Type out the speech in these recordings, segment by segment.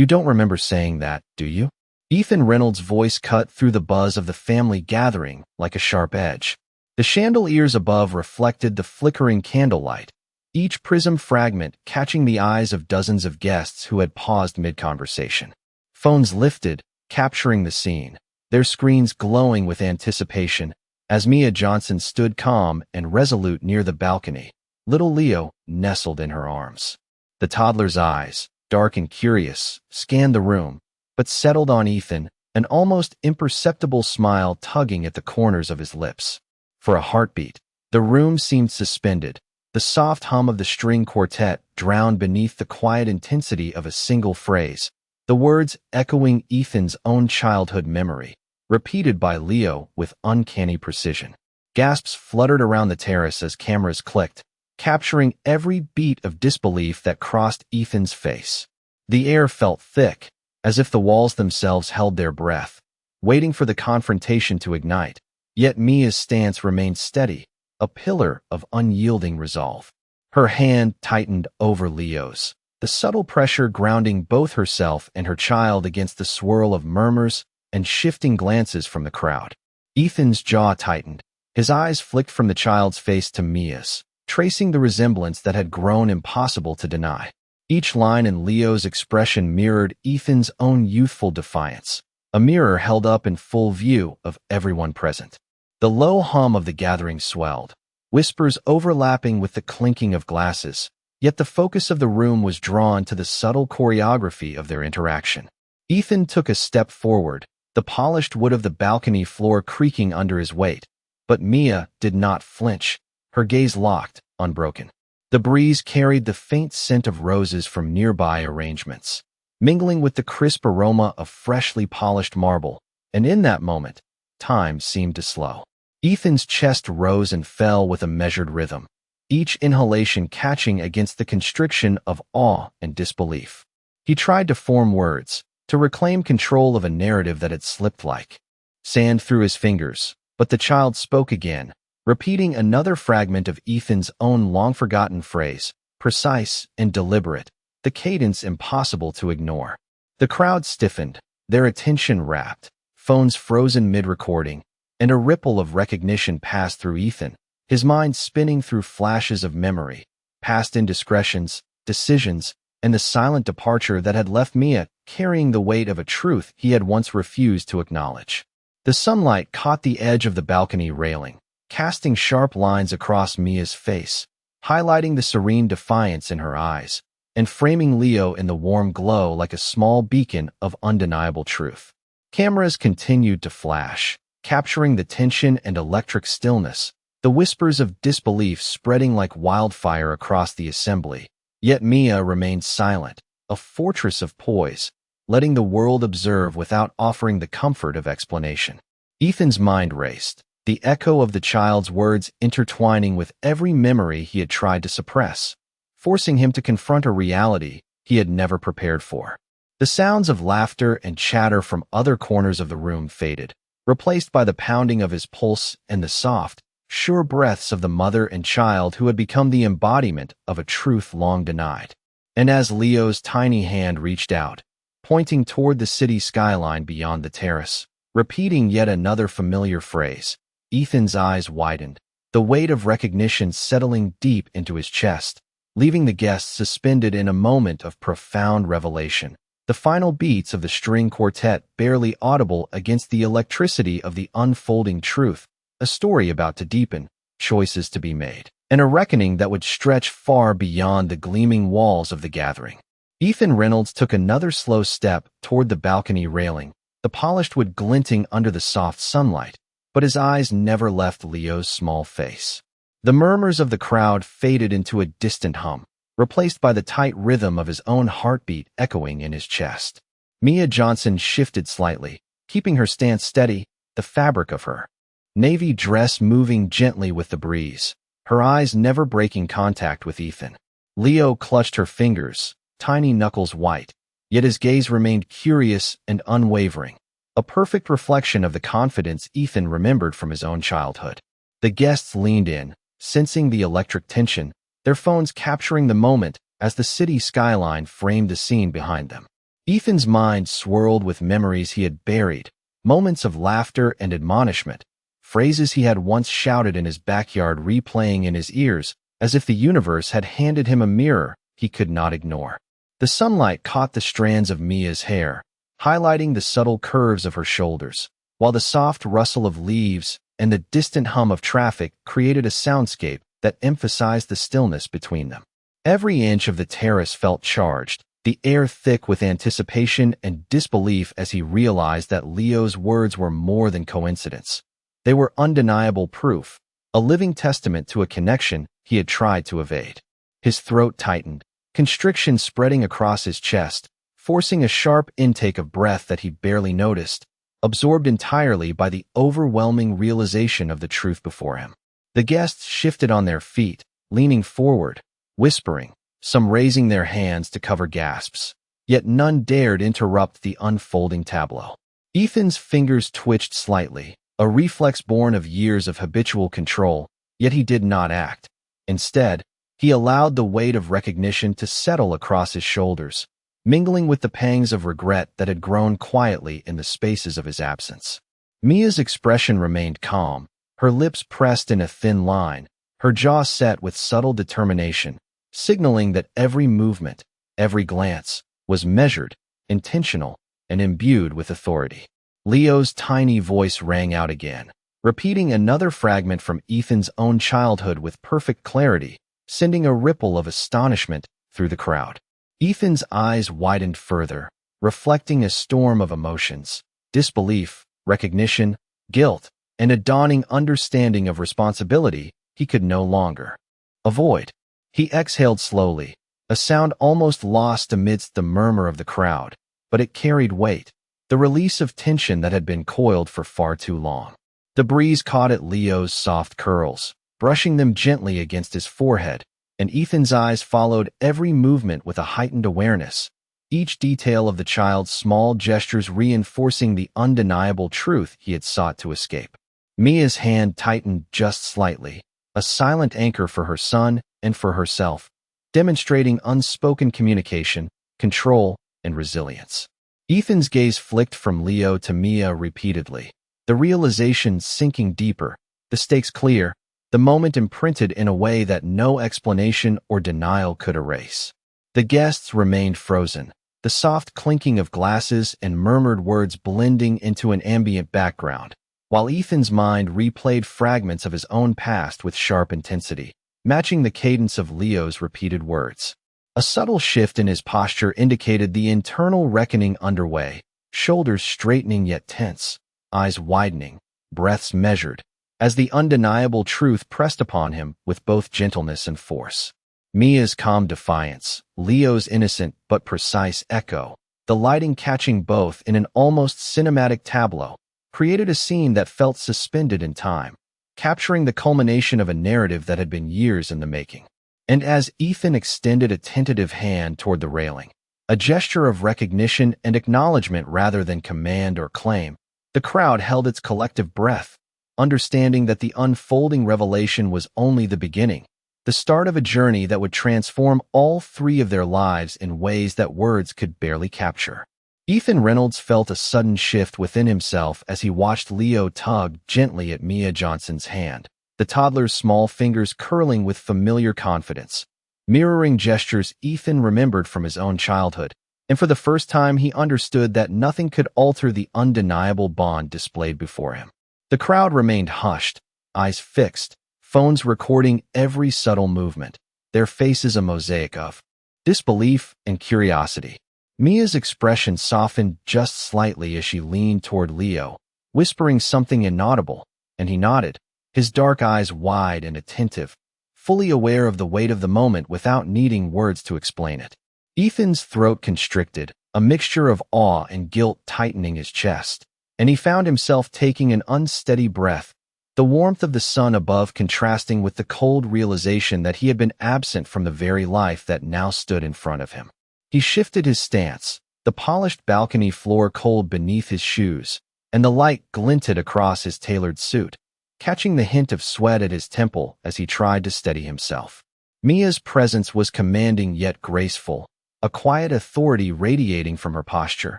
You don't remember saying that, do you? Ethan Reynolds' voice cut through the buzz of the family gathering like a sharp edge. The chandeliers above reflected the flickering candlelight, each prism fragment catching the eyes of dozens of guests who had paused mid-conversation. Phones lifted, capturing the scene, their screens glowing with anticipation, as Mia Johnson stood calm and resolute near the balcony, little Leo nestled in her arms. The toddler's eyes, dark and curious, scanned the room, but settled on Ethan, an almost imperceptible smile tugging at the corners of his lips. For a heartbeat, the room seemed suspended, the soft hum of the string quartet drowned beneath the quiet intensity of a single phrase, the words echoing Ethan's own childhood memory, repeated by Leo with uncanny precision. Gasps fluttered around the terrace as cameras clicked, capturing every beat of disbelief that crossed Ethan's face. The air felt thick, as if the walls themselves held their breath, waiting for the confrontation to ignite. Yet Mia's stance remained steady, a pillar of unyielding resolve. Her hand tightened over Leo's, the subtle pressure grounding both herself and her child against the swirl of murmurs and shifting glances from the crowd. Ethan's jaw tightened. His eyes flicked from the child's face to Mia's, tracing the resemblance that had grown impossible to deny. Each line in Leo's expression mirrored Ethan's own youthful defiance, a mirror held up in full view of everyone present. The low hum of the gathering swelled, whispers overlapping with the clinking of glasses, yet the focus of the room was drawn to the subtle choreography of their interaction. Ethan took a step forward, the polished wood of the balcony floor creaking under his weight, but Mia did not flinch, her gaze locked, unbroken. The breeze carried the faint scent of roses from nearby arrangements, mingling with the crisp aroma of freshly polished marble, and in that moment, time seemed to slow. Ethan's chest rose and fell with a measured rhythm, each inhalation catching against the constriction of awe and disbelief. He tried to form words, to reclaim control of a narrative that had slipped like sand through his fingers, but the child spoke again, repeating another fragment of Ethan's own long-forgotten phrase, precise and deliberate, the cadence impossible to ignore. The crowd stiffened, their attention rapt, phones frozen mid-recording, and a ripple of recognition passed through Ethan, his mind spinning through flashes of memory, past indiscretions, decisions, and the silent departure that had left Mia carrying the weight of a truth he had once refused to acknowledge. The sunlight caught the edge of the balcony railing, casting sharp lines across Mia's face, highlighting the serene defiance in her eyes, and framing Leo in the warm glow like a small beacon of undeniable truth. Cameras continued to flash, capturing the tension and electric stillness, the whispers of disbelief spreading like wildfire across the assembly. Yet Mia remained silent, a fortress of poise, letting the world observe without offering the comfort of explanation. Ethan's mind raced, the echo of the child's words intertwining with every memory he had tried to suppress, forcing him to confront a reality he had never prepared for. The sounds of laughter and chatter from other corners of the room faded, replaced by the pounding of his pulse and the soft, sure breaths of the mother and child who had become the embodiment of a truth long denied. And as Leo's tiny hand reached out, pointing toward the city skyline beyond the terrace, repeating yet another familiar phrase, Ethan's eyes widened, the weight of recognition settling deep into his chest, leaving the guests suspended in a moment of profound revelation. The final beats of the string quartet barely audible against the electricity of the unfolding truth, a story about to deepen, choices to be made, and a reckoning that would stretch far beyond the gleaming walls of the gathering. Ethan Reynolds took another slow step toward the balcony railing, the polished wood glinting under the soft sunlight, but his eyes never left Leo's small face. The murmurs of the crowd faded into a distant hum, replaced by the tight rhythm of his own heartbeat echoing in his chest. Mia Johnson shifted slightly, keeping her stance steady, the fabric of her navy dress moving gently with the breeze, her eyes never breaking contact with Ethan. Leo clutched her fingers, tiny knuckles white, yet his gaze remained curious and unwavering, a perfect reflection of the confidence Ethan remembered from his own childhood. The guests leaned in, sensing the electric tension, their phones capturing the moment as the city skyline framed the scene behind them. Ethan's mind swirled with memories he had buried, moments of laughter and admonishment, phrases he had once shouted in his backyard replaying in his ears as if the universe had handed him a mirror he could not ignore. The sunlight caught the strands of Mia's hair, highlighting the subtle curves of her shoulders, while the soft rustle of leaves and the distant hum of traffic created a soundscape that emphasized the stillness between them. Every inch of the terrace felt charged, the air thick with anticipation and disbelief as he realized that Leo's words were more than coincidence. They were undeniable proof, a living testament to a connection he had tried to evade. His throat tightened, constriction spreading across his chest, forcing a sharp intake of breath that he barely noticed, absorbed entirely by the overwhelming realization of the truth before him. The guests shifted on their feet, leaning forward, whispering, some raising their hands to cover gasps, yet none dared interrupt the unfolding tableau. Ethan's fingers twitched slightly, a reflex born of years of habitual control, yet he did not act. Instead, he allowed the weight of recognition to settle across his shoulders, mingling with the pangs of regret that had grown quietly in the spaces of his absence. Mia's expression remained calm, her lips pressed in a thin line, her jaw set with subtle determination, signaling that every movement, every glance, was measured, intentional, and imbued with authority. Leo's tiny voice rang out again, repeating another fragment from Ethan's own childhood with perfect clarity, sending a ripple of astonishment through the crowd. Ethan's eyes widened further, reflecting a storm of emotions, disbelief, recognition, guilt, and a dawning understanding of responsibility he could no longer avoid. He exhaled slowly, a sound almost lost amidst the murmur of the crowd, but it carried weight, the release of tension that had been coiled for far too long. The breeze caught at Leo's soft curls, brushing them gently against his forehead, and Ethan's eyes followed every movement with a heightened awareness, each detail of the child's small gestures reinforcing the undeniable truth he had sought to escape. Mia's hand tightened just slightly, a silent anchor for her son and for herself, demonstrating unspoken communication, control, and resilience. Ethan's gaze flicked from Leo to Mia repeatedly, the realization sinking deeper, the stakes clear, the moment imprinted in a way that no explanation or denial could erase. The guests remained frozen, the soft clinking of glasses and murmured words blending into an ambient background, while Ethan's mind replayed fragments of his own past with sharp intensity, matching the cadence of Leo's repeated words. A subtle shift in his posture indicated the internal reckoning underway, shoulders straightening yet tense, eyes widening, breaths measured, as the undeniable truth pressed upon him with both gentleness and force. Mia's calm defiance, Leo's innocent but precise echo, the lighting catching both in an almost cinematic tableau, created a scene that felt suspended in time, capturing the culmination of a narrative that had been years in the making. And as Ethan extended a tentative hand toward the railing, a gesture of recognition and acknowledgement rather than command or claim, the crowd held its collective breath, understanding that the unfolding revelation was only the beginning, the start of a journey that would transform all three of their lives in ways that words could barely capture. Ethan Reynolds felt a sudden shift within himself as he watched Leo tug gently at Mia Johnson's hand, the toddler's small fingers curling with familiar confidence, mirroring gestures Ethan remembered from his own childhood, and for the first time he understood that nothing could alter the undeniable bond displayed before him. The crowd remained hushed, eyes fixed, phones recording every subtle movement, their faces a mosaic of disbelief and curiosity. Mia's expression softened just slightly as she leaned toward Leo, whispering something inaudible, and he nodded, his dark eyes wide and attentive, fully aware of the weight of the moment without needing words to explain it. Ethan's throat constricted, a mixture of awe and guilt tightening his chest, and he found himself taking an unsteady breath, the warmth of the sun above contrasting with the cold realization that he had been absent from the very life that now stood in front of him. He shifted his stance, the polished balcony floor cold beneath his shoes, and the light glinted across his tailored suit, catching the hint of sweat at his temple as he tried to steady himself. Mia's presence was commanding yet graceful, a quiet authority radiating from her posture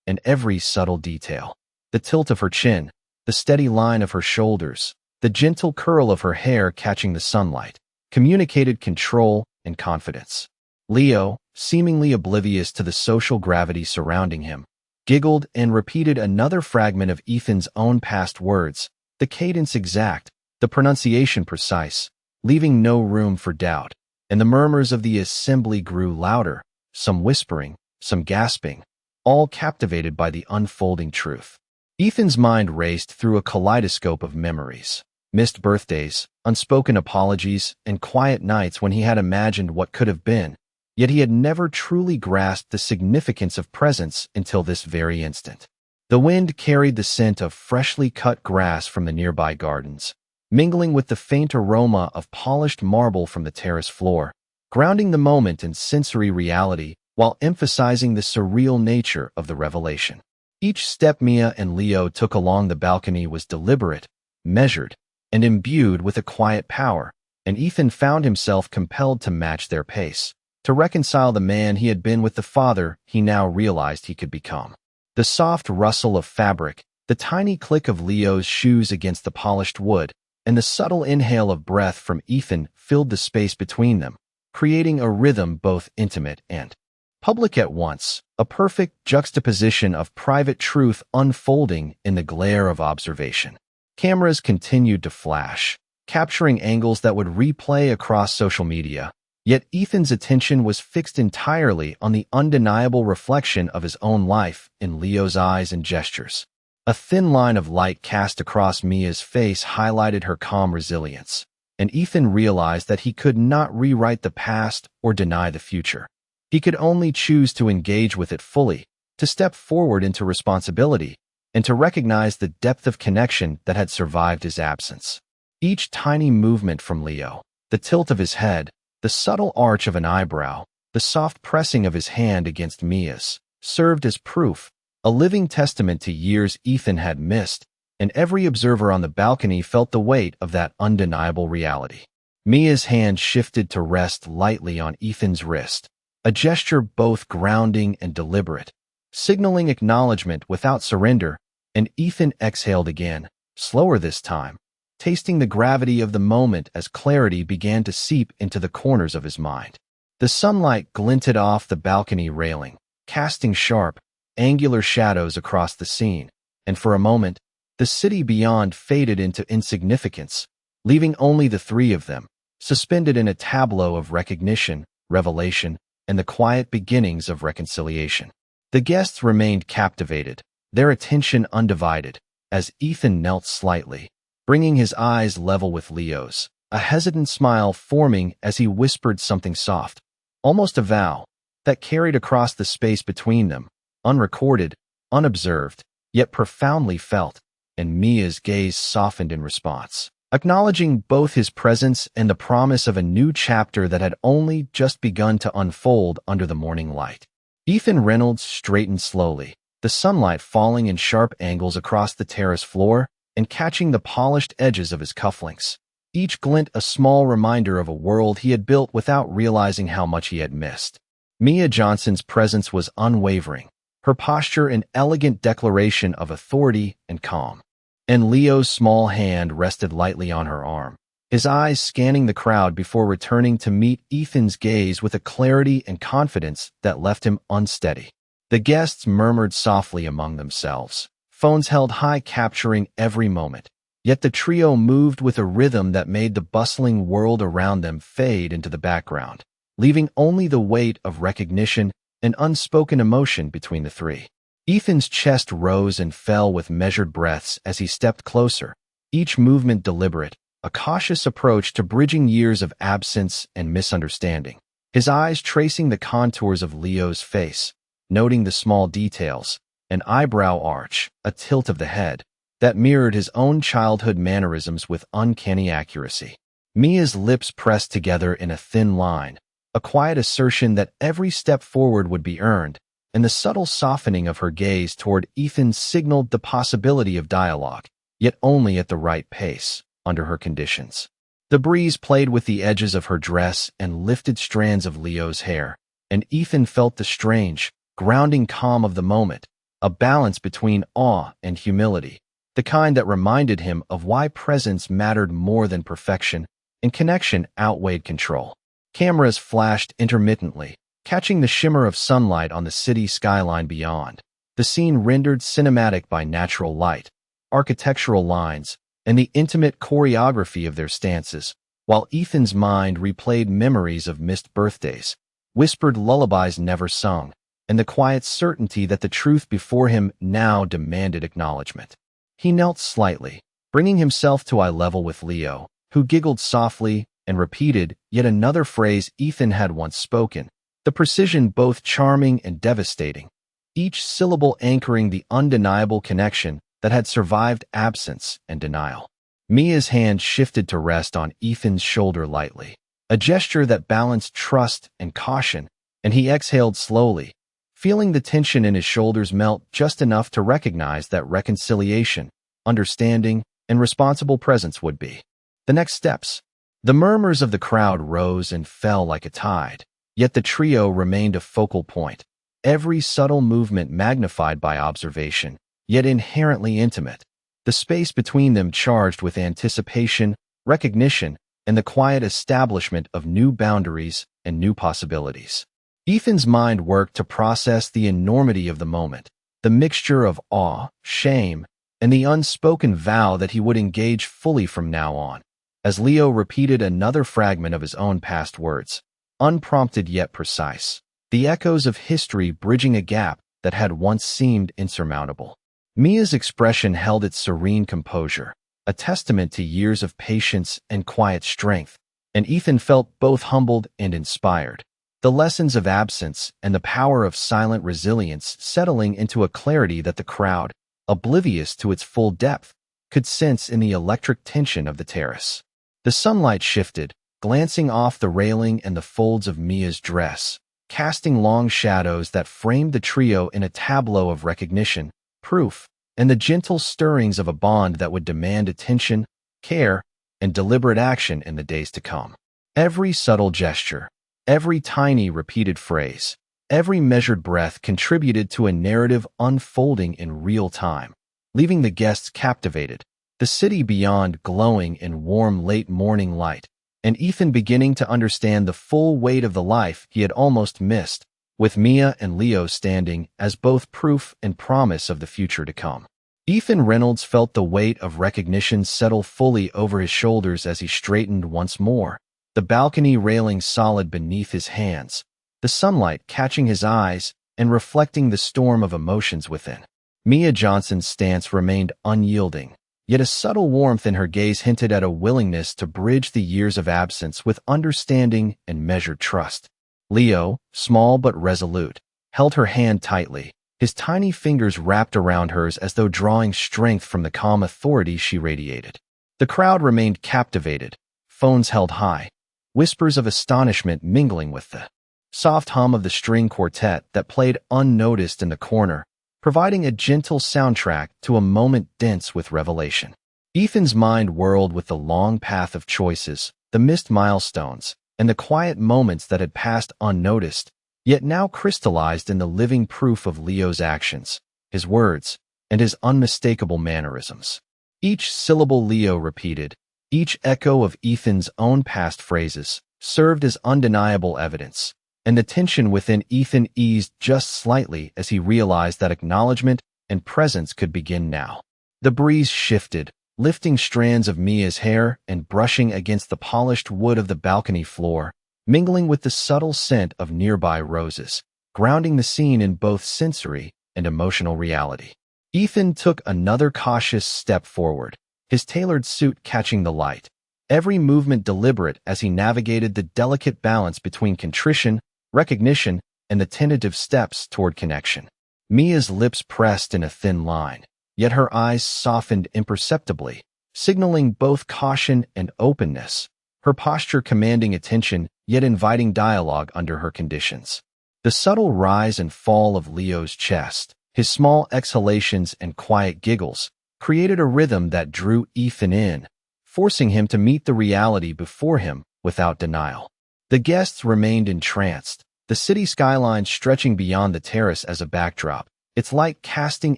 and every subtle detail. The tilt of her chin, the steady line of her shoulders, the gentle curl of her hair catching the sunlight, communicated control and confidence. Leo, seemingly oblivious to the social gravity surrounding him, giggled and repeated another fragment of Ethan's own past words, the cadence exact, the pronunciation precise, leaving no room for doubt, and the murmurs of the assembly grew louder, some whispering, some gasping, all captivated by the unfolding truth. Ethan's mind raced through a kaleidoscope of memories, missed birthdays, unspoken apologies, and quiet nights when he had imagined what could have been, yet he had never truly grasped the significance of presence until this very instant. The wind carried the scent of freshly cut grass from the nearby gardens, mingling with the faint aroma of polished marble from the terrace floor, grounding the moment in sensory reality while emphasizing the surreal nature of the revelation. Each step Mia and Leo took along the balcony was deliberate, measured, and imbued with a quiet power, and Ethan found himself compelled to match their pace, to reconcile the man he had been with the father he now realized he could become. The soft rustle of fabric, the tiny click of Leo's shoes against the polished wood, and the subtle inhale of breath from Ethan filled the space between them, creating a rhythm both intimate and public at once, a perfect juxtaposition of private truth unfolding in the glare of observation. Cameras continued to flash, capturing angles that would replay across social media, yet Ethan's attention was fixed entirely on the undeniable reflection of his own life in Leo's eyes and gestures. A thin line of light cast across Mia's face highlighted her calm resilience, and Ethan realized that he could not rewrite the past or deny the future. He could only choose to engage with it fully, to step forward into responsibility, and to recognize the depth of connection that had survived his absence. Each tiny movement from Leo, the tilt of his head, the subtle arch of an eyebrow, the soft pressing of his hand against Mia's, served as proof, a living testament to years Ethan had missed, and every observer on the balcony felt the weight of that undeniable reality. Mia's hand shifted to rest lightly on Ethan's wrist, a gesture both grounding and deliberate, signaling acknowledgement without surrender, and Ethan exhaled again, slower this time, tasting the gravity of the moment as clarity began to seep into the corners of his mind. The sunlight glinted off the balcony railing, casting sharp, angular shadows across the scene, and for a moment, the city beyond faded into insignificance, leaving only the three of them, suspended in a tableau of recognition, revelation, and the quiet beginnings of reconciliation. The guests remained captivated, their attention undivided, as Ethan knelt slightly, bringing his eyes level with Leo's, a hesitant smile forming as he whispered something soft, almost a vow, that carried across the space between them, unrecorded, unobserved, yet profoundly felt, and Mia's gaze softened in response, acknowledging both his presence and the promise of a new chapter that had only just begun to unfold under the morning light. Ethan Reynolds straightened slowly, the sunlight falling in sharp angles across the terrace floor and catching the polished edges of his cufflinks, each glint a small reminder of a world he had built without realizing how much he had missed. Mia Johnson's presence was unwavering, her posture an elegant declaration of authority and calm, and Leo's small hand rested lightly on her arm, his eyes scanning the crowd before returning to meet Ethan's gaze with a clarity and confidence that left him unsteady. The guests murmured softly among themselves, phones held high capturing every moment, yet the trio moved with a rhythm that made the bustling world around them fade into the background, leaving only the weight of recognition and unspoken emotion between the three. Ethan's chest rose and fell with measured breaths as he stepped closer, each movement deliberate, a cautious approach to bridging years of absence and misunderstanding, his eyes tracing the contours of Leo's face, noting the small details, an eyebrow arch, a tilt of the head, that mirrored his own childhood mannerisms with uncanny accuracy. Mia's lips pressed together in a thin line, a quiet assertion that every step forward would be earned, and the subtle softening of her gaze toward Ethan signaled the possibility of dialogue, yet only at the right pace, under her conditions. The breeze played with the edges of her dress and lifted strands of Leo's hair, and Ethan felt the strange, grounding calm of the moment, a balance between awe and humility, the kind that reminded him of why presence mattered more than perfection, and connection outweighed control. Cameras flashed intermittently, catching the shimmer of sunlight on the city skyline beyond. The scene rendered cinematic by natural light, architectural lines, and the intimate choreography of their stances, while Ethan's mind replayed memories of missed birthdays, whispered lullabies never sung, and the quiet certainty that the truth before him now demanded acknowledgement. He knelt slightly, bringing himself to eye level with Leo, who giggled softly and repeated yet another phrase Ethan had once spoken, the precision both charming and devastating, each syllable anchoring the undeniable connection that had survived absence and denial. Mia's hand shifted to rest on Ethan's shoulder lightly, a gesture that balanced trust and caution, and he exhaled slowly, feeling the tension in his shoulders melt just enough to recognize that reconciliation, understanding, and responsible presence would be the next steps. The murmurs of the crowd rose and fell like a tide, yet the trio remained a focal point, every subtle movement magnified by observation, yet inherently intimate, the space between them charged with anticipation, recognition, and the quiet establishment of new boundaries and new possibilities. Ethan's mind worked to process the enormity of the moment, the mixture of awe, shame, and the unspoken vow that he would engage fully from now on, as Leo repeated another fragment of his own past words, unprompted yet precise, the echoes of history bridging a gap that had once seemed insurmountable. Mia's expression held its serene composure, a testament to years of patience and quiet strength, and Ethan felt both humbled and inspired, the lessons of absence and the power of silent resilience settling into a clarity that the crowd, oblivious to its full depth, could sense in the electric tension of the terrace. The sunlight shifted, glancing off the railing and the folds of Mia's dress, casting long shadows that framed the trio in a tableau of recognition, proof, and the gentle stirrings of a bond that would demand attention, care, and deliberate action in the days to come. Every subtle gesture, every tiny repeated phrase, every measured breath contributed to a narrative unfolding in real time, leaving the guests captivated, the city beyond glowing in warm late morning light, and Ethan beginning to understand the full weight of the life he had almost missed, with Mia and Leo standing as both proof and promise of the future to come. Ethan Reynolds felt the weight of recognition settle fully over his shoulders as he straightened once more, the balcony railing solid beneath his hands, the sunlight catching his eyes and reflecting the storm of emotions within. Mia Johnson's stance remained unyielding, yet a subtle warmth in her gaze hinted at a willingness to bridge the years of absence with understanding and measured trust. Leo, small but resolute, held her hand tightly, his tiny fingers wrapped around hers as though drawing strength from the calm authority she radiated. The crowd remained captivated, phones held high, whispers of astonishment mingling with the soft hum of the string quartet that played unnoticed in the corner, providing a gentle soundtrack to a moment dense with revelation. Ethan's mind whirled with the long path of choices, the missed milestones, and the quiet moments that had passed unnoticed, yet now crystallized in the living proof of Leo's actions, his words, and his unmistakable mannerisms. Each syllable Leo repeated, each echo of Ethan's own past phrases, served as undeniable evidence, and the tension within Ethan eased just slightly as he realized that acknowledgement and presence could begin now. The breeze shifted, lifting strands of Mia's hair and brushing against the polished wood of the balcony floor, mingling with the subtle scent of nearby roses, grounding the scene in both sensory and emotional reality. Ethan took another cautious step forward, his tailored suit catching the light, every movement deliberate as he navigated the delicate balance between contrition, recognition, and the tentative steps toward connection. Mia's lips pressed in a thin line, yet her eyes softened imperceptibly, signaling both caution and openness, her posture commanding attention yet inviting dialogue under her conditions. The subtle rise and fall of Leo's chest, his small exhalations and quiet giggles, created a rhythm that drew Ethan in, forcing him to meet the reality before him without denial. The guests remained entranced, the city skyline stretching beyond the terrace as a backdrop, its light casting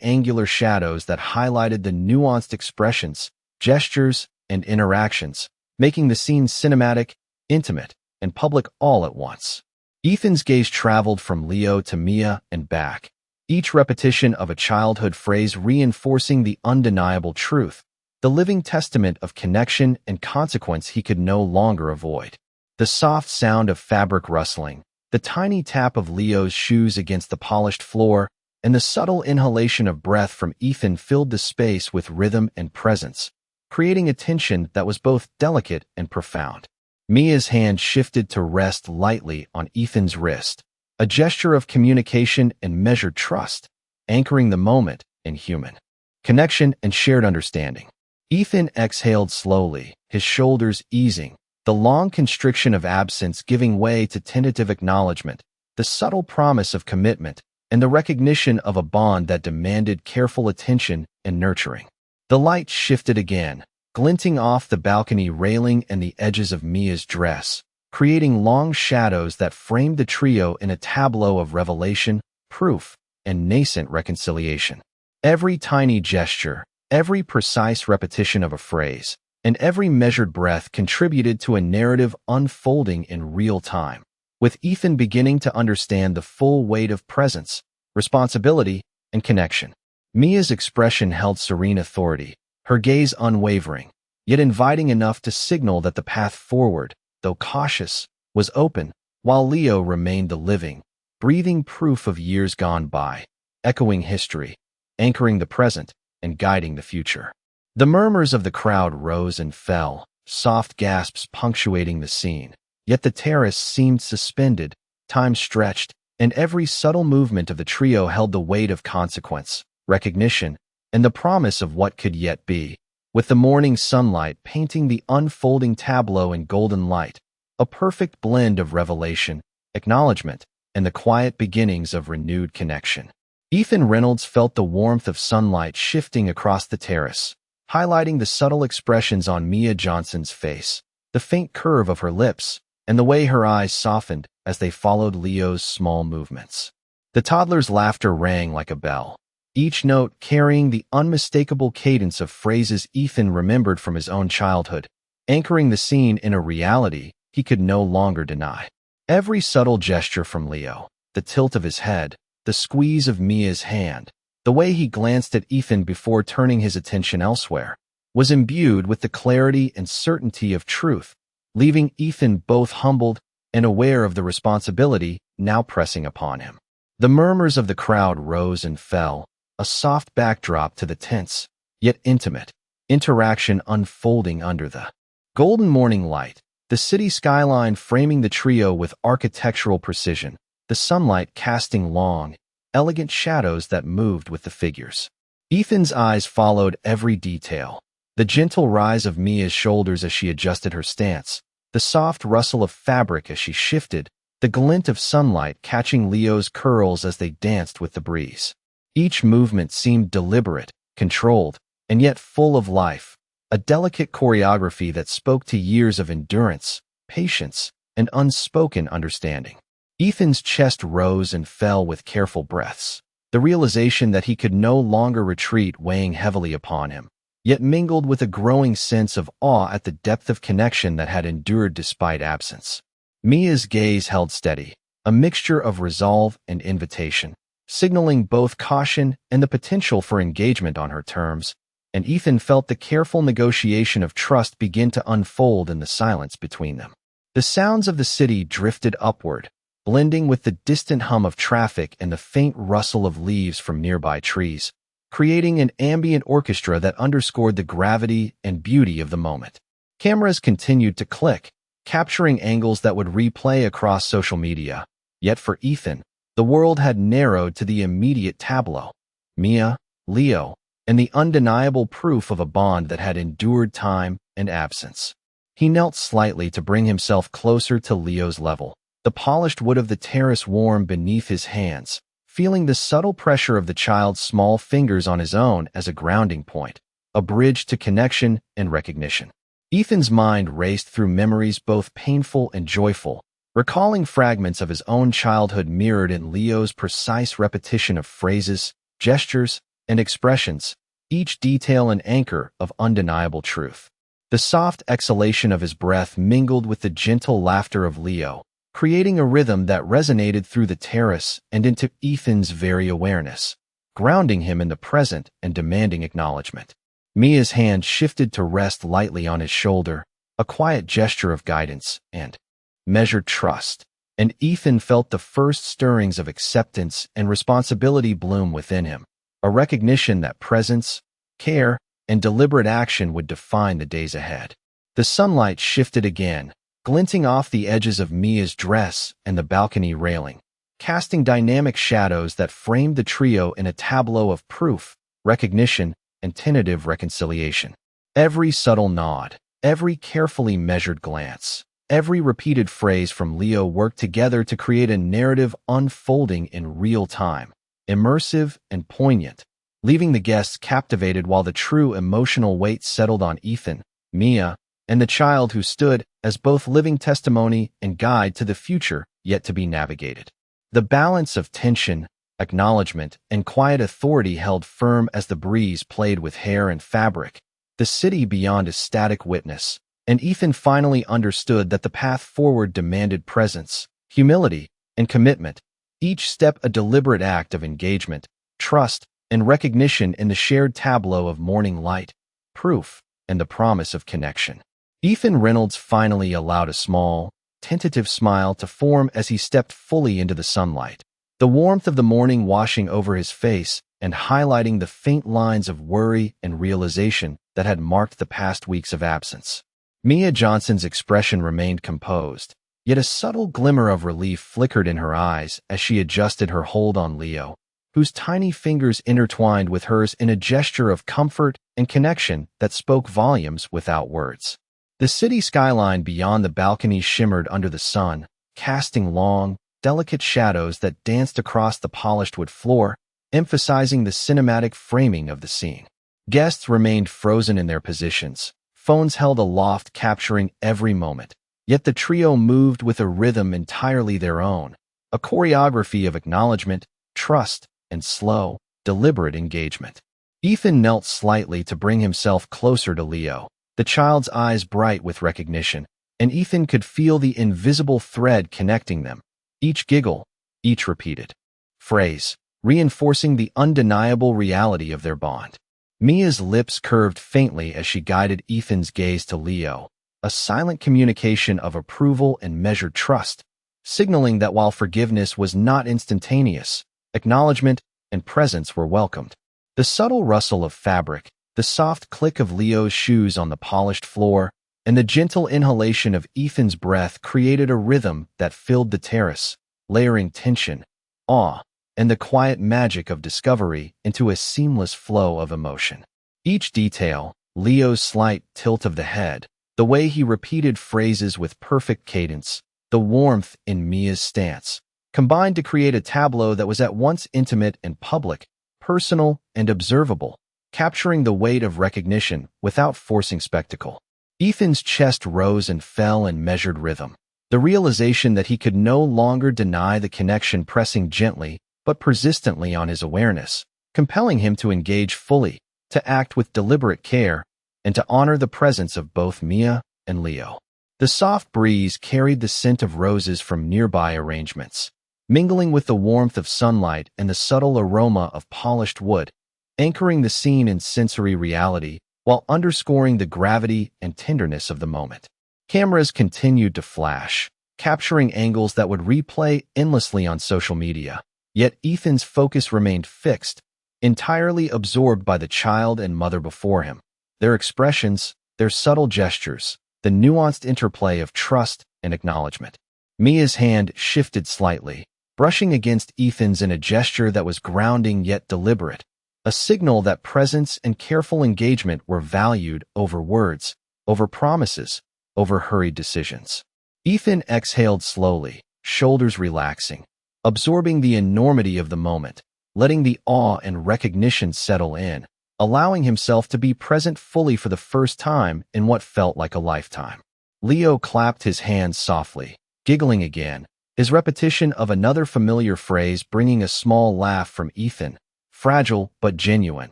angular shadows that highlighted the nuanced expressions, gestures, and interactions, making the scene cinematic, intimate, and public all at once. Ethan's gaze traveled from Leo to Mia and back, each repetition of a childhood phrase reinforcing the undeniable truth, the living testament of connection and consequence he could no longer avoid. The soft sound of fabric rustling, the tiny tap of Leo's shoes against the polished floor, and the subtle inhalation of breath from Ethan filled the space with rhythm and presence, creating a tension that was both delicate and profound. Mia's hand shifted to rest lightly on Ethan's wrist, a gesture of communication and measured trust, anchoring the moment in human connection and shared understanding. Ethan exhaled slowly, his shoulders easing, the long constriction of absence giving way to tentative acknowledgement, the subtle promise of commitment, and the recognition of a bond that demanded careful attention and nurturing. The light shifted again, glinting off the balcony railing and the edges of Mia's dress, creating long shadows that framed the trio in a tableau of revelation, proof, and nascent reconciliation. Every tiny gesture, every precise repetition of a phrase, and every measured breath contributed to a narrative unfolding in real time, with Ethan beginning to understand the full weight of presence, responsibility, and connection. Mia's expression held serene authority, her gaze unwavering, yet inviting enough to signal that the path forward, though cautious, was open, while Leo remained the living, breathing proof of years gone by, echoing history, anchoring the present, and guiding the future. The murmurs of the crowd rose and fell, soft gasps punctuating the scene, yet the terrace seemed suspended, time stretched, and every subtle movement of the trio held the weight of consequence, recognition, and the promise of what could yet be, with the morning sunlight painting the unfolding tableau in golden light, a perfect blend of revelation, acknowledgement, and the quiet beginnings of renewed connection. Ethan Reynolds felt the warmth of sunlight shifting across the terrace, highlighting the subtle expressions on Mia Johnson's face, the faint curve of her lips, and the way her eyes softened as they followed Leo's small movements. The toddler's laughter rang like a bell, each note carrying the unmistakable cadence of phrases Ethan remembered from his own childhood, anchoring the scene in a reality he could no longer deny. Every subtle gesture from Leo, the tilt of his head, the squeeze of Mia's hand, the way he glanced at Ethan before turning his attention elsewhere, was imbued with the clarity and certainty of truth, leaving Ethan both humbled and aware of the responsibility now pressing upon him. The murmurs of the crowd rose and fell, a soft backdrop to the tense, yet intimate, interaction unfolding under the golden morning light, the city skyline framing the trio with architectural precision, the sunlight casting long, elegant shadows that moved with the figures. Ethan's eyes followed every detail, the gentle rise of Mia's shoulders as she adjusted her stance, the soft rustle of fabric as she shifted, the glint of sunlight catching Leo's curls as they danced with the breeze. Each movement seemed deliberate, controlled, and yet full of life, a delicate choreography that spoke to years of endurance, patience, and unspoken understanding. Ethan's chest rose and fell with careful breaths, the realization that he could no longer retreat weighing heavily upon him, yet mingled with a growing sense of awe at the depth of connection that had endured despite absence. Mia's gaze held steady, a mixture of resolve and invitation, signaling both caution and the potential for engagement on her terms, and Ethan felt the careful negotiation of trust begin to unfold in the silence between them. The sounds of the city drifted upward, blending with the distant hum of traffic and the faint rustle of leaves from nearby trees, creating an ambient orchestra that underscored the gravity and beauty of the moment. Cameras continued to click, capturing angles that would replay across social media. Yet for Ethan, the world had narrowed to the immediate tableau: Mia, Leo, and the undeniable proof of a bond that had endured time and absence. He knelt slightly to bring himself closer to Leo's level, the polished wood of the terrace warm beneath his hands, feeling the subtle pressure of the child's small fingers on his own as a grounding point, a bridge to connection and recognition. Ethan's mind raced through memories both painful and joyful, recalling fragments of his own childhood mirrored in Leo's precise repetition of phrases, gestures, and expressions, each detail an anchor of undeniable truth. The soft exhalation of his breath mingled with the gentle laughter of Leo, creating a rhythm that resonated through the terrace and into Ethan's very awareness, grounding him in the present and demanding acknowledgement. Mia's hand shifted to rest lightly on his shoulder, a quiet gesture of guidance and measured trust, and Ethan felt the first stirrings of acceptance and responsibility bloom within him, a recognition that presence, care, and deliberate action would define the days ahead. The sunlight shifted again, glinting off the edges of Mia's dress and the balcony railing, casting dynamic shadows that framed the trio in a tableau of proof, recognition, and tentative reconciliation. Every subtle nod, every carefully measured glance, every repeated phrase from Leo worked together to create a narrative unfolding in real time, immersive and poignant, leaving the guests captivated while the true emotional weight settled on Ethan, Mia, and the child who stood as both living testimony and guide to the future yet to be navigated. The balance of tension, acknowledgement, and quiet authority held firm as the breeze played with hair and fabric, the city beyond a static witness, and Ethan finally understood that the path forward demanded presence, humility, and commitment, each step a deliberate act of engagement, trust, and recognition in the shared tableau of morning light, proof, and the promise of connection. Ethan Reynolds finally allowed a small, tentative smile to form as he stepped fully into the sunlight, the warmth of the morning washing over his face and highlighting the faint lines of worry and realization that had marked the past weeks of absence. Mia Johnson's expression remained composed, yet a subtle glimmer of relief flickered in her eyes as she adjusted her hold on Leo, whose tiny fingers intertwined with hers in a gesture of comfort and connection that spoke volumes without words. The city skyline beyond the balcony shimmered under the sun, casting long, delicate shadows that danced across the polished wood floor, emphasizing the cinematic framing of the scene. Guests remained frozen in their positions, phones held aloft capturing every moment, yet the trio moved with a rhythm entirely their own, a choreography of acknowledgement, trust, and slow, deliberate engagement. Ethan knelt slightly to bring himself closer to Leo, the child's eyes bright with recognition, and Ethan could feel the invisible thread connecting them, each giggle, each repeated phrase, reinforcing the undeniable reality of their bond. Mia's lips curved faintly as she guided Ethan's gaze to Leo, a silent communication of approval and measured trust, signaling that while forgiveness was not instantaneous, acknowledgement and presence were welcomed. The subtle rustle of fabric, the soft click of Leo's shoes on the polished floor, and the gentle inhalation of Ethan's breath created a rhythm that filled the terrace, layering tension, awe, and the quiet magic of discovery into a seamless flow of emotion. Each detail, Leo's slight tilt of the head, the way he repeated phrases with perfect cadence, the warmth in Mia's stance, combined to create a tableau that was at once intimate and public, personal and observable, capturing the weight of recognition without forcing spectacle. Ethan's chest rose and fell in measured rhythm, the realization that he could no longer deny the connection pressing gently but persistently on his awareness, compelling him to engage fully, to act with deliberate care, and to honor the presence of both Mia and Leo. The soft breeze carried the scent of roses from nearby arrangements, mingling with the warmth of sunlight and the subtle aroma of polished wood, anchoring the scene in sensory reality while underscoring the gravity and tenderness of the moment. Cameras continued to flash, capturing angles that would replay endlessly on social media. Yet Ethan's focus remained fixed, entirely absorbed by the child and mother before him, their expressions, their subtle gestures, the nuanced interplay of trust and acknowledgement. Mia's hand shifted slightly, brushing against Ethan's in a gesture that was grounding yet deliberate, a signal that presence and careful engagement were valued over words, over promises, over hurried decisions. Ethan exhaled slowly, shoulders relaxing, absorbing the enormity of the moment, letting the awe and recognition settle in, allowing himself to be present fully for the first time in what felt like a lifetime. Leo clapped his hands softly, giggling again, his repetition of another familiar phrase bringing a small laugh from Ethan, fragile but genuine,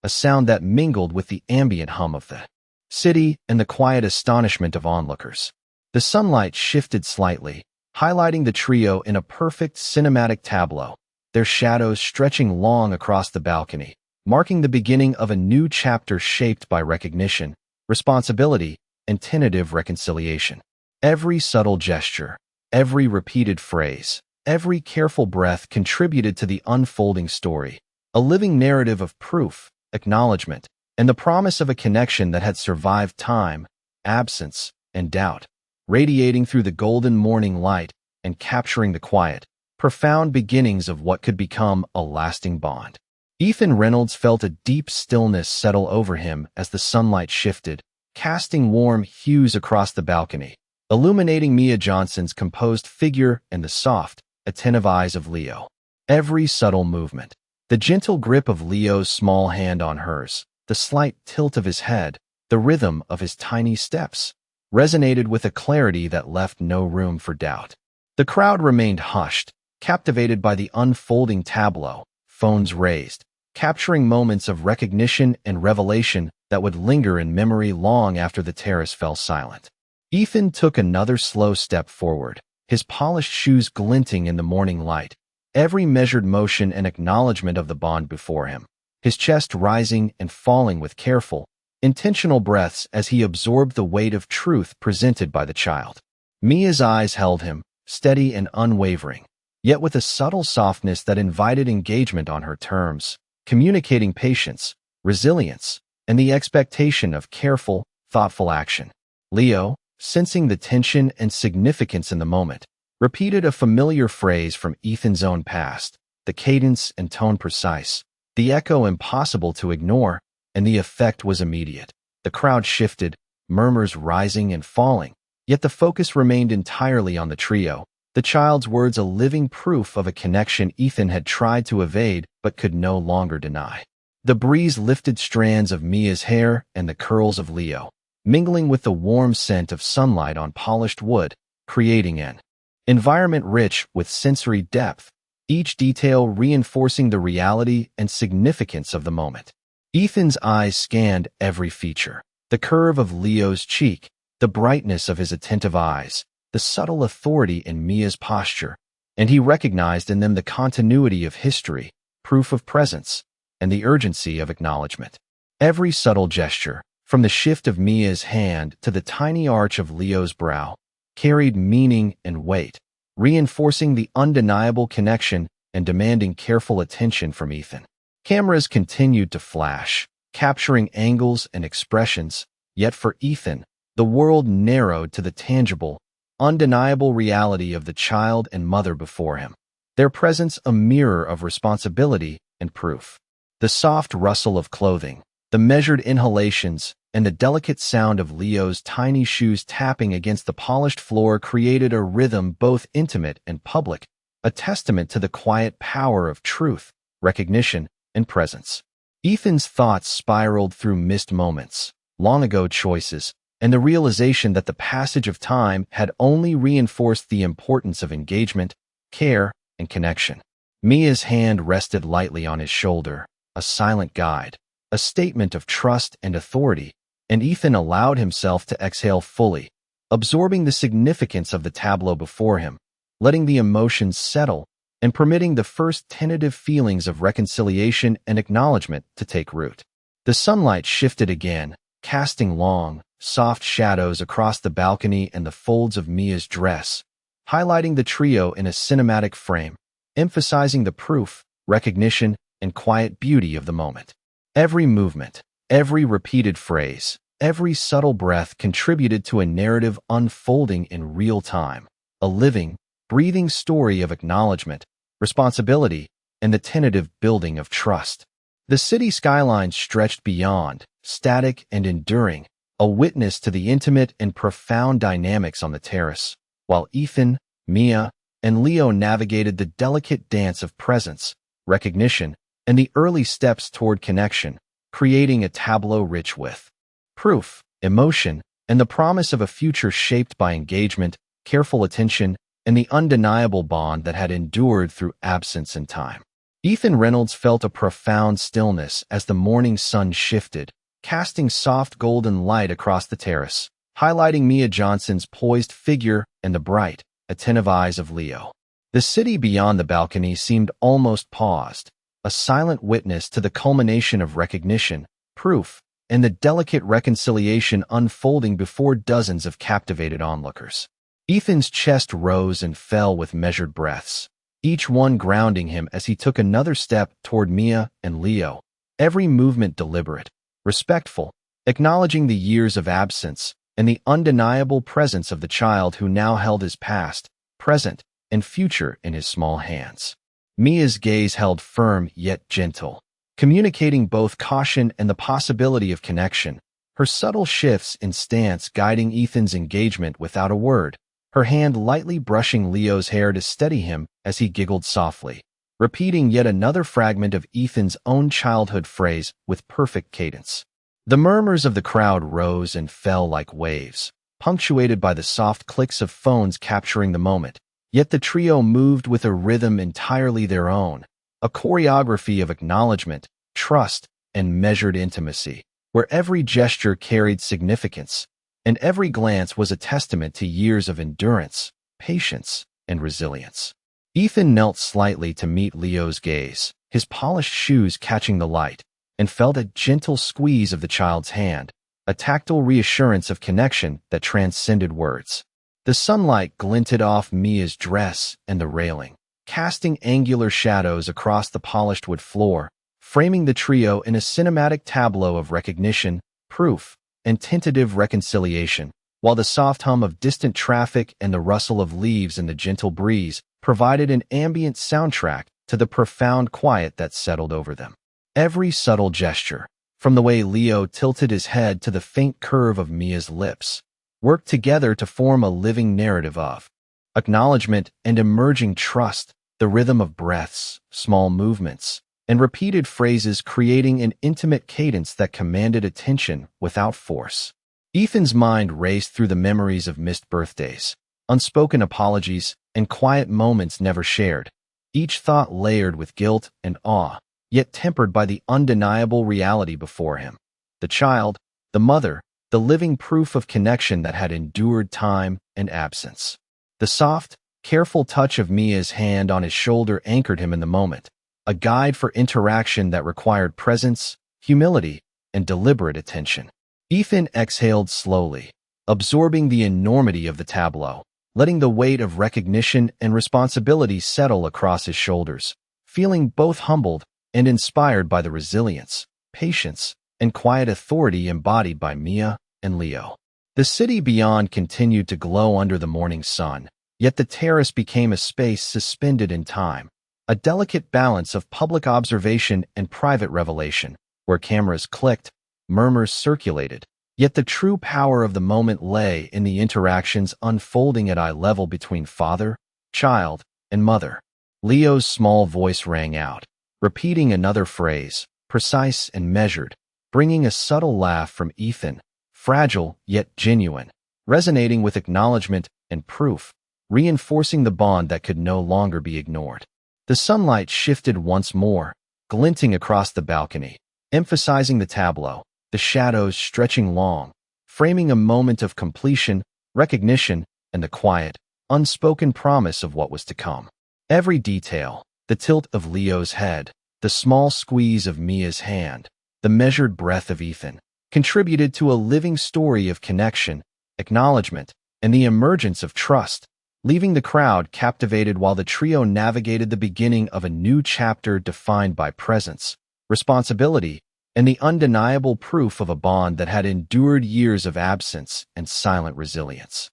a sound that mingled with the ambient hum of the city and the quiet astonishment of onlookers. The sunlight shifted slightly, highlighting the trio in a perfect cinematic tableau, their shadows stretching long across the balcony, marking the beginning of a new chapter shaped by recognition, responsibility, and tentative reconciliation. Every subtle gesture, every repeated phrase, every careful breath contributed to the unfolding story, a living narrative of proof, acknowledgement, and the promise of a connection that had survived time, absence, and doubt, radiating through the golden morning light and capturing the quiet, profound beginnings of what could become a lasting bond. Ethan Reynolds felt a deep stillness settle over him as the sunlight shifted, casting warm hues across the balcony, illuminating Mia Johnson's composed figure and the soft, attentive eyes of Leo. Every subtle movement, the gentle grip of Leo's small hand on hers, the slight tilt of his head, the rhythm of his tiny steps, resonated with a clarity that left no room for doubt. The crowd remained hushed, captivated by the unfolding tableau, phones raised, capturing moments of recognition and revelation that would linger in memory long after the terrace fell silent. Ethan took another slow step forward, his polished shoes glinting in the morning light, every measured motion an acknowledgement of the bond before him, his chest rising and falling with careful, intentional breaths as he absorbed the weight of truth presented by the child. Mia's eyes held him, steady and unwavering, yet with a subtle softness that invited engagement on her terms, communicating patience, resilience, and the expectation of careful, thoughtful action. Leo, sensing the tension and significance in the moment, repeated a familiar phrase from Ethan's own past, the cadence and tone precise, the echo impossible to ignore, and the effect was immediate. The crowd shifted, murmurs rising and falling, yet the focus remained entirely on the trio, the child's words a living proof of a connection Ethan had tried to evade but could no longer deny. The breeze lifted strands of Mia's hair and the curls of Leo, mingling with the warm scent of sunlight on polished wood, creating an environment rich with sensory depth, each detail reinforcing the reality and significance of the moment. Ethan's eyes scanned every feature, the curve of Leo's cheek, the brightness of his attentive eyes, the subtle authority in Mia's posture, and he recognized in them the continuity of history, proof of presence, and the urgency of acknowledgement. Every subtle gesture, from the shift of Mia's hand to the tiny arch of Leo's brow, carried meaning and weight, reinforcing the undeniable connection and demanding careful attention from Ethan. Cameras continued to flash, capturing angles and expressions, yet for Ethan, the world narrowed to the tangible, undeniable reality of the child and mother before him, their presence a mirror of responsibility and proof. The soft rustle of clothing, the measured inhalations, and the delicate sound of Leo's tiny shoes tapping against the polished floor created a rhythm both intimate and public, a testament to the quiet power of truth, recognition, and presence. Ethan's thoughts spiraled through missed moments, long ago choices, and the realization that the passage of time had only reinforced the importance of engagement, care, and connection. Mia's hand rested lightly on his shoulder, a silent guide, a statement of trust and authority, and Ethan allowed himself to exhale fully, absorbing the significance of the tableau before him, letting the emotions settle, and permitting the first tentative feelings of reconciliation and acknowledgement to take root. The sunlight shifted again, casting long, soft shadows across the balcony and the folds of Mia's dress, highlighting the trio in a cinematic frame, emphasizing the proof, recognition, and quiet beauty of the moment. Every movement, every repeated phrase, every subtle breath contributed to a narrative unfolding in real time, a living, breathing story of acknowledgement, responsibility, and the tentative building of trust. The city skyline stretched beyond, static and enduring, a witness to the intimate and profound dynamics on the terrace, while Ethan, Mia, and Leo navigated the delicate dance of presence, recognition, and the early steps toward connection, creating a tableau rich with proof, emotion, and the promise of a future shaped by engagement, careful attention, and the undeniable bond that had endured through absence and time. Ethan Reynolds felt a profound stillness as the morning sun shifted, casting soft golden light across the terrace, highlighting Mia Johnson's poised figure and the bright, attentive eyes of Leo. The city beyond the balcony seemed almost paused, a silent witness to the culmination of recognition, proof, and the delicate reconciliation unfolding before dozens of captivated onlookers. Ethan's chest rose and fell with measured breaths, each one grounding him as he took another step toward Mia and Leo, every movement deliberate, respectful, acknowledging the years of absence and the undeniable presence of the child who now held his past, present, and future in his small hands. Mia's gaze held firm yet gentle, communicating both caution and the possibility of connection, her subtle shifts in stance guiding Ethan's engagement without a word, her hand lightly brushing Leo's hair to steady him as he giggled softly, repeating yet another fragment of Ethan's own childhood phrase with perfect cadence. The murmurs of the crowd rose and fell like waves, punctuated by the soft clicks of phones capturing the moment, yet the trio moved with a rhythm entirely their own, a choreography of acknowledgement, trust, and measured intimacy, where every gesture carried significance, and every glance was a testament to years of endurance, patience, and resilience. Ethan knelt slightly to meet Leo's gaze, his polished shoes catching the light, and felt a gentle squeeze of the child's hand, a tactile reassurance of connection that transcended words. The sunlight glinted off Mia's dress and the railing, casting angular shadows across the polished wood floor, framing the trio in a cinematic tableau of recognition, proof, and tentative reconciliation, while the soft hum of distant traffic and the rustle of leaves in the gentle breeze provided an ambient soundtrack to the profound quiet that settled over them. Every subtle gesture, from the way Leo tilted his head to the faint curve of Mia's lips, worked together to form a living narrative of acknowledgement and emerging trust, the rhythm of breaths, small movements, and repeated phrases creating an intimate cadence that commanded attention without force. Ethan's mind raced through the memories of missed birthdays, unspoken apologies, and quiet moments never shared, each thought layered with guilt and awe, yet tempered by the undeniable reality before him. The child, the mother, the living proof of connection that had endured time and absence. The soft, careful touch of Mia's hand on his shoulder anchored him in the moment, a guide for interaction that required presence, humility, and deliberate attention. Ethan exhaled slowly, absorbing the enormity of the tableau, letting the weight of recognition and responsibility settle across his shoulders, feeling both humbled and inspired by the resilience, patience, and quiet authority embodied by Mia and Leo. The city beyond continued to glow under the morning sun, yet the terrace became a space suspended in time, a delicate balance of public observation and private revelation, where cameras clicked, murmurs circulated, yet the true power of the moment lay in the interactions unfolding at eye level between father, child, and mother. Leo's small voice rang out, repeating another phrase, precise and measured, bringing a subtle laugh from Ethan, fragile yet genuine, resonating with acknowledgement and proof, reinforcing the bond that could no longer be ignored. The sunlight shifted once more, glinting across the balcony, emphasizing the tableau, the shadows stretching long, framing a moment of completion, recognition, and the quiet, unspoken promise of what was to come. Every detail, the tilt of Leo's head, the small squeeze of Mia's hand, the measured breath of Ethan, contributed to a living story of connection, acknowledgement, and the emergence of trust, leaving the crowd captivated while the trio navigated the beginning of a new chapter defined by presence, responsibility, and the undeniable proof of a bond that had endured years of absence and silent resilience.